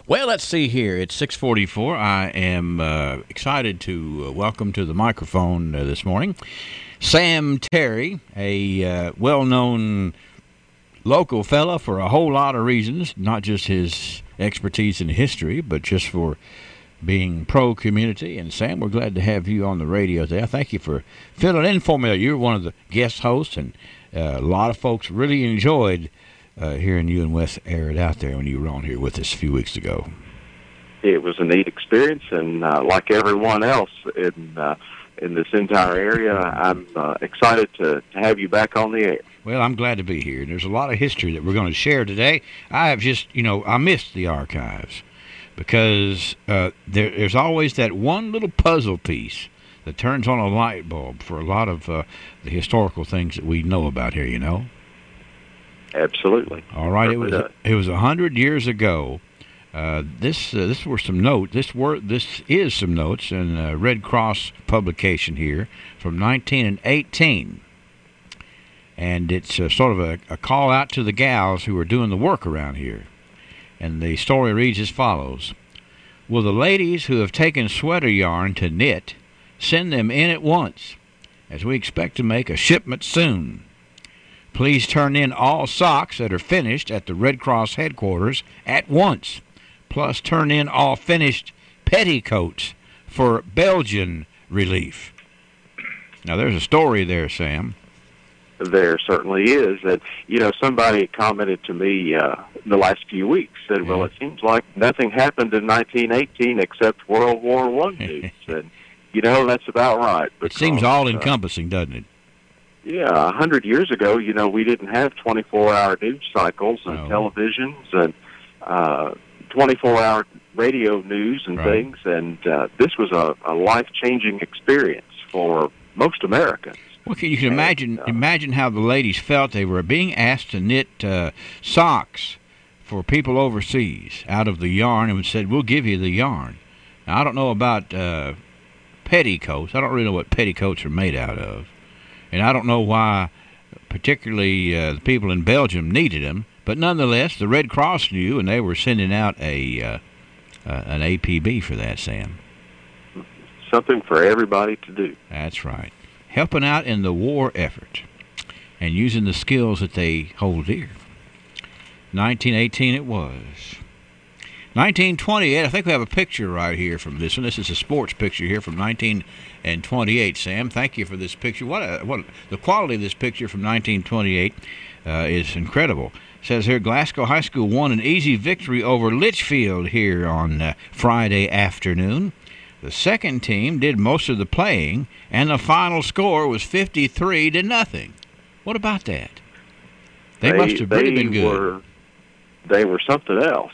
Well, let's see here. It's 6:44. I am excited to welcome to the microphone this morning Sam Terry, a well-known local fella for a whole lot of reasons, not just his expertise in history, but just for being pro-community. And Sam, we're glad to have you on the radio today. Thank you for filling in for me. You're one of the guest hosts, and a lot of folks really enjoyed hearing you and Wes air it out there when you were on here with us a few weeks ago. It was a neat experience, and like everyone else in in this entire area. I'm excited to have you back on the air. Well, I'm glad to be here. There's a lot of history that we're going to share today. I have just, I missed the archives because there's always that one little puzzle piece that turns on a light bulb for a lot of the historical things that we know about here, Absolutely. All right. It was 100 years ago. This were some notes. This is some notes in a Red Cross publication here from 1918, and it's sort of a call out to the gals who are doing the work around here. And the story reads as follows: will the ladies who have taken sweater yarn to knit send them in at once, as we expect to make a shipment soon. Please turn in all socks that are finished at the Red Cross headquarters at once. Plus, turn in all finished petticoats for Belgian relief. Now, there's a story there, Sam. There certainly is. And, somebody commented to me the last few weeks, said, well, it seems like nothing happened in 1918 except World War I news. And, that's about right. It seems all-encompassing, doesn't it? Yeah, 100 years ago, we didn't have 24-hour news cycles and televisions and 24-hour radio news and things, and this was a life-changing experience for most Americans. Well, you can imagine how the ladies felt. They were being asked to knit socks for people overseas out of the yarn, and said, we'll give you the yarn. Now, I don't know about petticoats. I don't really know what petticoats are made out of. And I don't know why particularly the people in Belgium needed them. But nonetheless, the Red Cross knew, and they were sending out an APB for that, Sam. Something for everybody to do. That's right. Helping out in the war effort and using the skills that they hold dear. 1918 it was. 1928, I think we have a picture right here from this one. This is a sports picture here from 1928, Sam. Thank you for this picture. What the quality of this picture from 1928 is incredible. It says here, Glasgow High School won an easy victory over Litchfield here on Friday afternoon. The second team did most of the playing, and the final score was 53-0. What about that? They must have really been good. They were something else.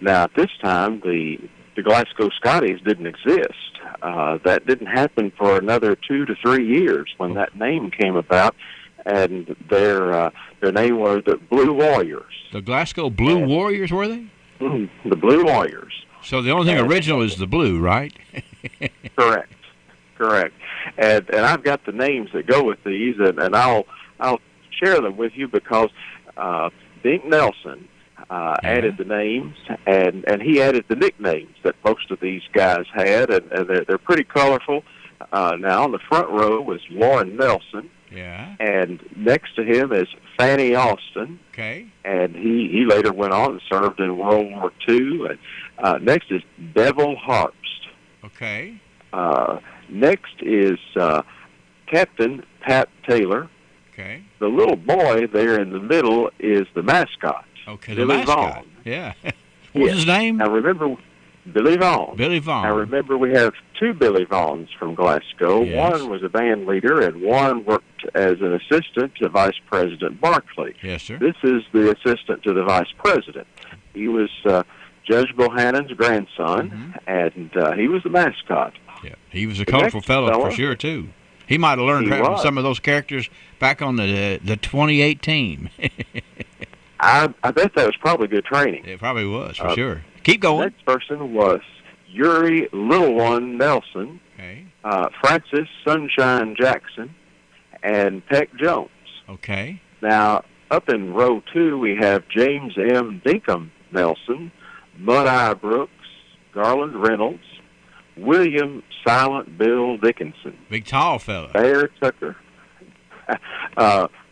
Now, at this time, the Glasgow Scotties didn't exist. That didn't happen for another 2 to 3 years when that name came about, and their name was the Blue Warriors. The Glasgow Blue Warriors, were they? The Blue Warriors. So the only thing original is the blue, right? Correct. And I've got the names that go with these, and I'll share them with you because Dink Nelson added the names, and he added the nicknames that most of these guys had, and they're pretty colorful. Now, on the front row was Lauren Nelson. Yeah. And next to him is Fanny Austin. Okay. And he later went on and served in World War II. And next is Devil Harpst. Okay. Next is Captain Pat Taylor. Okay. The little boy there in the middle is the mascot. Okay, Billy the mascot. Vaughn. Yeah. What was his name? Now remember, Billy Vaughn. Billy Vaughn. Now remember, we have two Billy Vaughns from Glasgow. Yes. One was a band leader, and one worked as an assistant to Vice President Barclay. Yes, sir. This is the assistant to the Vice President. He was Judge Bohannon's grandson, and he was the mascot. Yeah, he was a colorful fellow for sure, too. He might have learned from some of those characters back on the 28 team. I bet that was probably good training. It probably was, for sure. Keep going. The next person was Yuri Little One Nelson, Francis Sunshine Jackson, and Peck Jones. Okay. Now, up in row 2, we have James M. Dinkum Nelson, Mud-Eye Brooks, Garland Reynolds, William Silent Bill Dickinson. Big tall fella. Bear Tucker,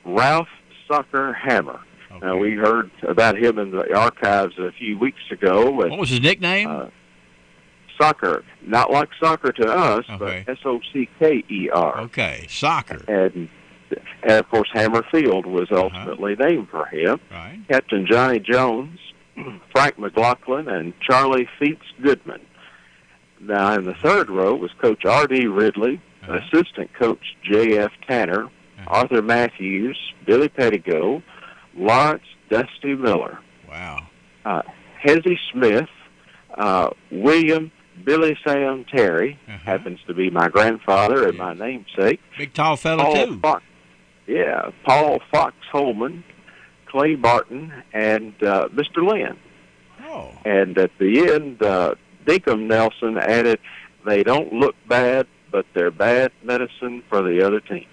Ralph Sucker Hammer. Okay. Now, we heard about him in the archives a few weeks ago. What was his nickname? Soccer. Not like soccer to us, but Soccer. Okay, soccer. And of course, Hammer Field was ultimately named for him. Right. Captain Johnny Jones, Frank McLaughlin, and Charlie Feats Goodman. Now, in the third row was Coach R.D. Ridley, assistant coach J.F. Tanner, Arthur Matthews, Billy Pettigo, Lawrence Dusty Miller. Wow. Hezzy Smith, William Billy Sam Terry, happens to be my grandfather and my namesake. Big tall fella, too. Paul Fox Holman, Clay Barton, and Mr. Lynn. Oh. And at the end, Dinkum Nelson added, "They don't look bad, but they're bad medicine for the other team."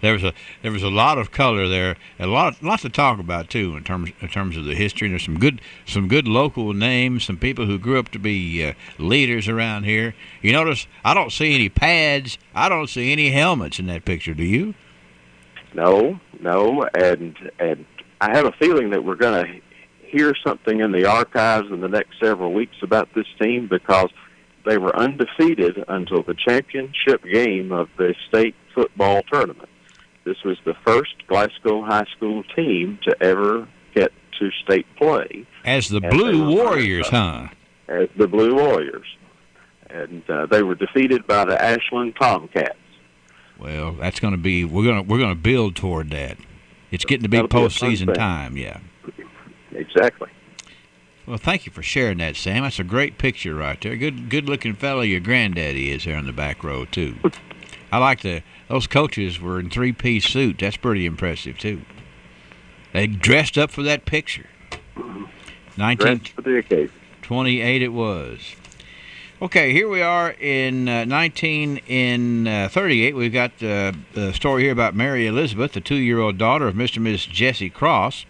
There was a lot of color there, and lots to talk about too in terms of the history. And there's some good local names, some people who grew up to be leaders around here. You notice I don't see any pads, I don't see any helmets in that picture. Do you? No, and I have a feeling that we're going to hear something in the archives in the next several weeks about this team, because they were undefeated until the championship game of the state football tournament. This was the first Glasgow High School team to ever get to state play. As the Blue Warriors, huh? As the Blue Warriors. And they were defeated by the Ashland Tomcats. Well, that's going to be, we're going to build toward that. It's getting to be postseason time, yeah. Exactly. Well, thank you for sharing that, Sam. That's a great picture right there. Good-looking fellow your granddaddy is there in the back row, too. I like those coaches were in three-piece suit. That's pretty impressive, too. They dressed up for that picture. Dressed for the occasion. 1928 it was. Okay, here we are in 1938. We've got the story here about Mary Elizabeth, the 2-year-old daughter of Mr. and Miss Jesse Cross,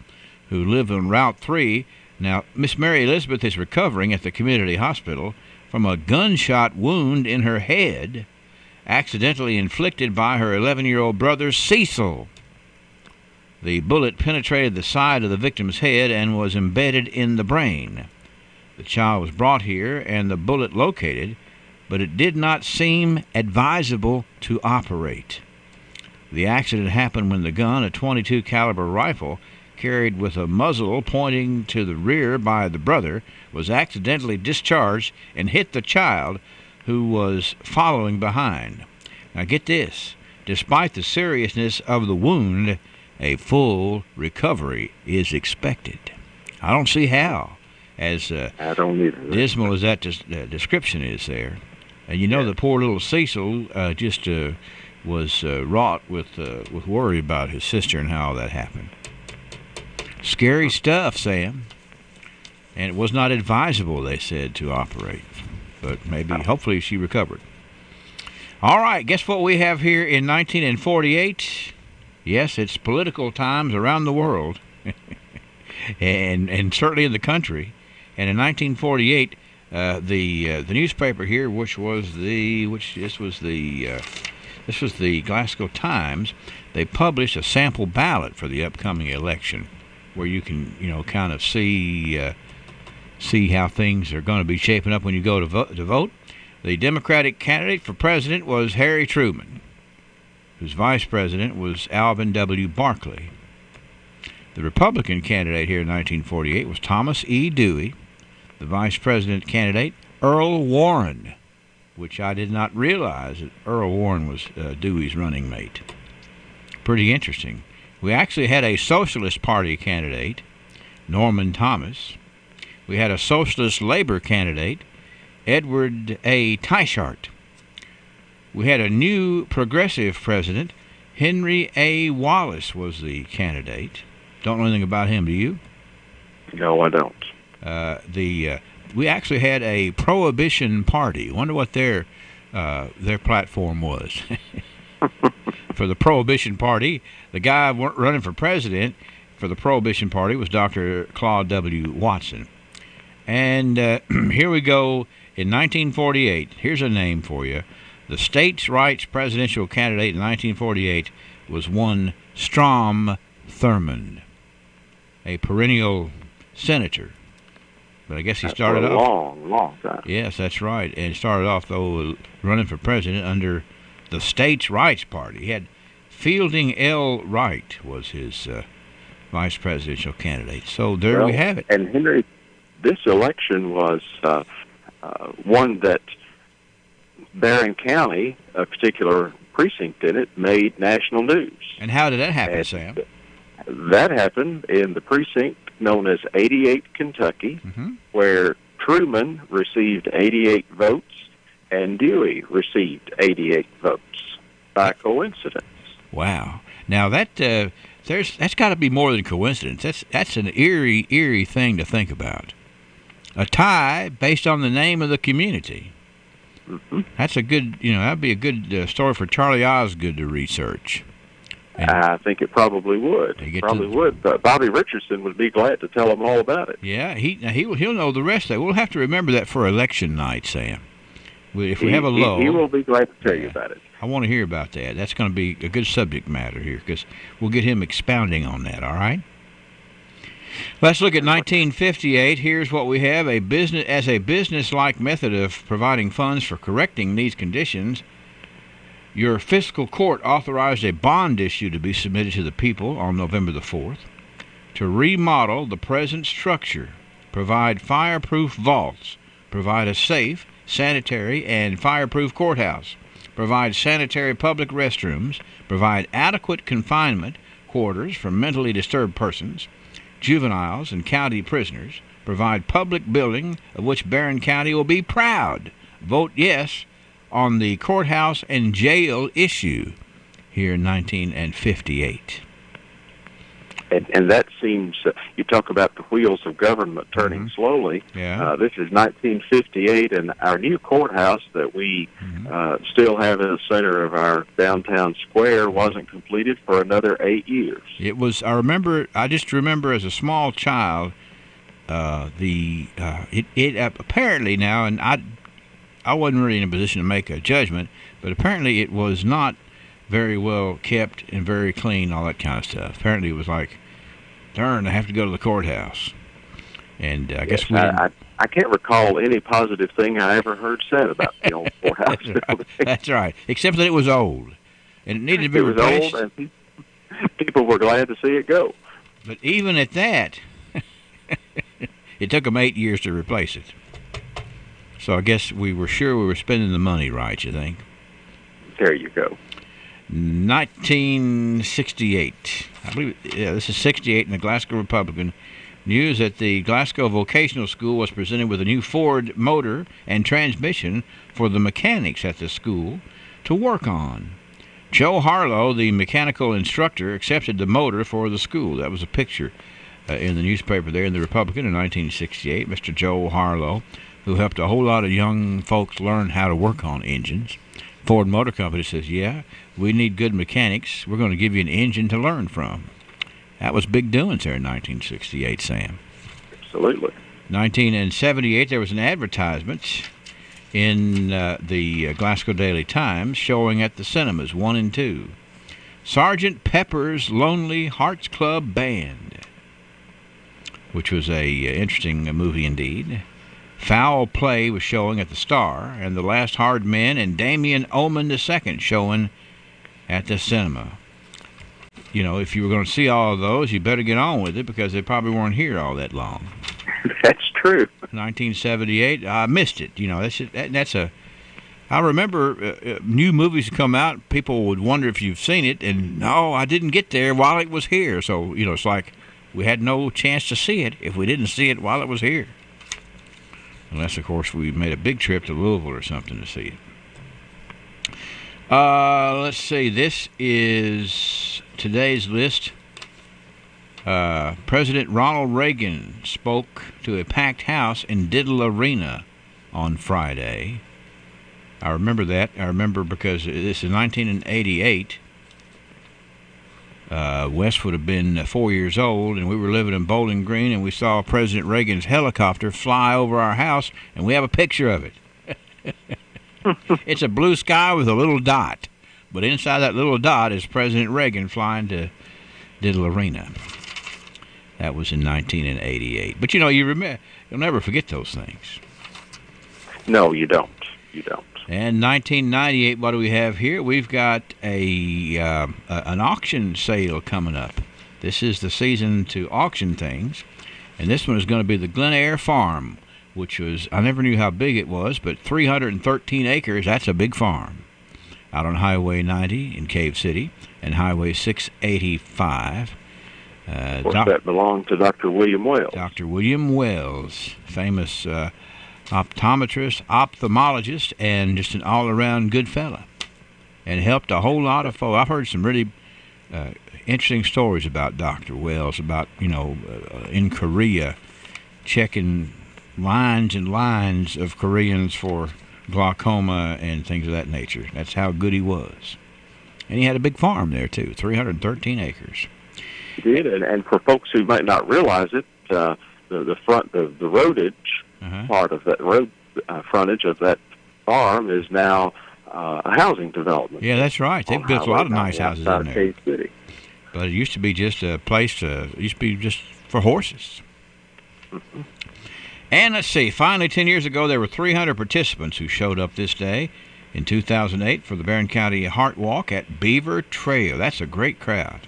who live on Route 3. Now, Miss Mary Elizabeth is recovering at the community hospital from a gunshot wound in her head, accidentally inflicted by her 11-year-old brother, Cecil. The bullet penetrated the side of the victim's head and was embedded in the brain. The child was brought here and the bullet located, but it did not seem advisable to operate. The accident happened when the gun, a .22 caliber rifle, carried with a muzzle pointing to the rear by the brother, was accidentally discharged and hit the child, who was following behind. Now get this, despite the seriousness of the wound, a full recovery is expected. I don't see how, as I don't either. Dismal as that description is there. And you know, the poor little Cecil was wrought with worry about his sister and how that happened. Scary stuff, Sam. And it was not advisable, they said, to operate. But maybe, hopefully, she recovered. All right, guess what we have here in 1948? Yes, it's political times around the world, and certainly in the country. And in 1948, the newspaper here, this was the Glasgow Times. They published a sample ballot for the upcoming election, where you can, kind of see how things are going to be shaping up when you go to vote. The Democratic candidate for president was Harry Truman, whose vice president was Alvin W. Barkley. The Republican candidate here in 1948 was Thomas E. Dewey. The vice president candidate, Earl Warren, which I did not realize that Earl Warren was Dewey's running mate. Pretty interesting. We actually had a Socialist Party candidate, Norman Thomas. We had a Socialist Labor candidate, Edward A. Teichart. We had a new progressive president, Henry A. Wallace was the candidate. Don't know anything about him, do you? No, I don't. We actually had a Prohibition Party. Wonder what their platform was. For the Prohibition Party, the guy running for president for the Prohibition Party was Dr. Claude W. Watson. And here we go in 1948. Here's a name for you. The states' rights presidential candidate in 1948 was one Strom Thurmond, a perennial senator. But I guess he started off long time. Yes, that's right. And started off, though, running for president under the States' Rights Party. He had Fielding L. Wright was his vice presidential candidate. So there we have it. And Henry, this election was one that Barron County, a particular precinct in it, made national news. And how did that happen, Sam? That happened in the precinct known as 88 Kentucky, where Truman received 88 votes and Dewey received 88 votes by coincidence. Wow. Now that's got to be more than coincidence. That's an eerie thing to think about. A tie based on the name of the community. That's a good, that'd be a good story for Charlie Osgood to research. And I think it probably would. But Bobby Richardson would be glad to tell them all about it. Yeah, he'll know the rest of it. We'll have to remember that for election night, Sam. If we have a lull, he will be glad to tell you about it. I want to hear about that. That's going to be a good subject matter here because we'll get him expounding on that. All right. Let's look at 1958. Here's what we have: a business-like method of providing funds for correcting these conditions. Your fiscal court authorized a bond issue to be submitted to the people on November the 4th to remodel the present structure, provide fireproof vaults, provide a safe, sanitary, and fireproof courthouse, provide sanitary public restrooms, provide adequate confinement quarters for mentally disturbed persons, juveniles, and county prisoners, provide public building of which Barron County will be proud. Vote yes on the courthouse and jail issue here in 1958. And that seems, you talk about the wheels of government turning slowly. Yeah. This is 1958, and our new courthouse that we still have in the center of our downtown square wasn't completed for another 8 years. It was. I just remember as a small child, it apparently now, and I wasn't really in a position to make a judgment, but apparently it was not very well kept and very clean, all that kind of stuff. Apparently it was like, darn, I have to go to the courthouse. And I guess we didn't. I can't recall any positive thing I ever heard said about the old courthouse. That's right, except that it was old, and it needed to be replaced. It was old, and people were glad to see it go. But even at that, it took them 8 years to replace it. So I guess we were sure we were spending the money right, you think? There you go. 1968. I believe this is 68 in the Glasgow Republican. News that the Glasgow Vocational School was presented with a new Ford motor and transmission for the mechanics at the school to work on. Joe Harlow, the mechanical instructor, accepted the motor for the school. That was a picture in the newspaper there in the Republican in 1968. Mr. Joe Harlow, who helped a whole lot of young folks learn how to work on engines. Ford Motor Company says, yeah, we need good mechanics. We're going to give you an engine to learn from. That was big doings there in 1968, Sam. Absolutely. 1978, there was an advertisement in the Glasgow Daily Times showing at the cinemas 1 and 2. Sergeant Pepper's Lonely Hearts Club Band, which was a interesting movie indeed. Foul Play was showing at the Star, and The Last Hard Men and Damien Omen II showing at the cinema. You know, if you were going to see all of those, you better get on with it because they probably weren't here all that long. That's true. 1978, I missed it. You know, I remember new movies come out, people would wonder if you've seen it, and no, I didn't get there while it was here. So, you know, it's like we had no chance to see it if we didn't see it while it was here. Unless, of course, we made a big trip to Louisville or something to see it. Let's see. This is today's list. President Ronald Reagan spoke to a packed house in Diddle Arena on Friday. I remember that. I remember because this is 1988. Wes would have been 4 years old, and we were living in Bowling Green, and we saw President Reagan's helicopter fly over our house, and we have a picture of it. It's a blue sky with a little dot, but inside that little dot is President Reagan flying to Diddle Arena. That was in 1988. But, you know, you'll never forget those things. No, you don't. You don't. And 1998, what do we have here? We've got an auction sale coming up. This is the season to auction things, and this one is going to be the Glen Eyre Farm, which was, I never knew how big it was, but 313 acres, that's a big farm. Out on Highway 90 in Cave City and Highway 685. Of course, that belonged to Dr. William Wells. Dr. William Wells, famous optometrist, ophthalmologist, and just an all-around good fella. And helped a whole lot of folks. I've heard some really interesting stories about Dr. Wells, about, in Korea, checking lines and lines of Koreans for glaucoma and things of that nature. That's how good he was. And he had a big farm there, too, 313 acres. He did, and for folks who might not realize it, the roadage part of that road frontage of that farm is now a housing development. Yeah, that's right. They've built a lot of nice houses in there. Cave City. But it used to be just a place it used to be just for horses. Mm-hmm. And let's see, finally 10 years ago there were 300 participants who showed up this day in 2008 for the Barron County Heart Walk at Beaver Trail. That's a great crowd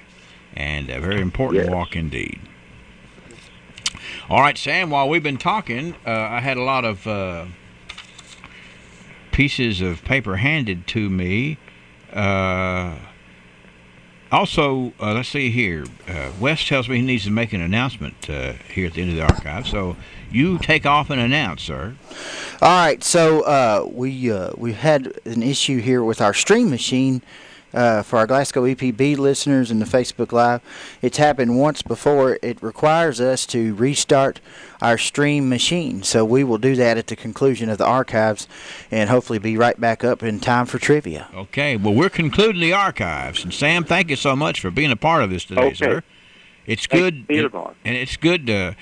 and a very important walk indeed. All right, Sam, while we've been talking, I had a lot of pieces of paper handed to me. Also, let's see here. Wes tells me he needs to make an announcement here at the end of the archive. So you take off and announce, sir. All right. So we had an issue here with our stream machine for our Glasgow EPB listeners and the Facebook Live. It's happened once before. It requires us to restart our stream machine. So we will do that at the conclusion of the archives and hopefully be right back up in time for trivia. Okay. Well, we're concluding the archives. And, Sam, thank you so much for being a part of this today, sir. It's good, and it's good to